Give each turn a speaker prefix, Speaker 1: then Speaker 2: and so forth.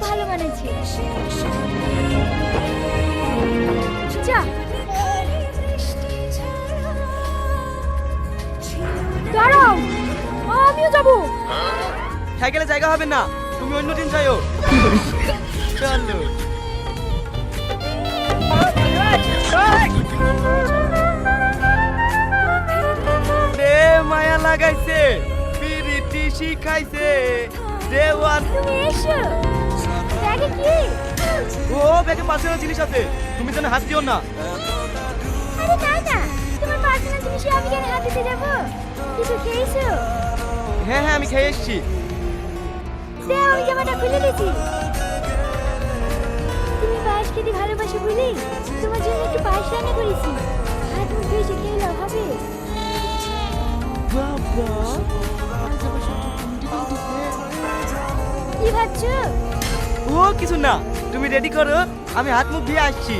Speaker 1: ভালো মানেছে। যা দাঁড়াও, আমিও যাবো।
Speaker 2: সাইকেলে জায়গা হবে না, তুমি অন্য দিন যাইও। চলো। রে মায়া লাগাইছে, পিরিতি শিখাইছে দেওয়ান।
Speaker 1: তুমি এসো। ব্যাগে কি?
Speaker 2: ও ব্যাগে পার্সোনাল জিনিস আছে, তুমি যেন হাত দিও না।
Speaker 1: আরে না না, তোমার পার্সোনাল জিনিসে আমি কেন হাত দিতে যাবো? কিছু খেয়েছো?
Speaker 2: হ্যাঁ হ্যাঁ, আমি খেয়ে এসেছি।
Speaker 1: দাও, আমি জামাটা খুলে দিচ্ছি। তুমি পায়েস খেতে ভালোবাসো বলে তোমার জন্য একটু পায়েস রান্না করেছি। হাত মুখ ধুয়ে খেয়ে নাও, হবে? কি ভাবছো?
Speaker 2: ও কিছু না, তুমি রেডি করো, আমি হাত মুখ দিয়ে আসছি।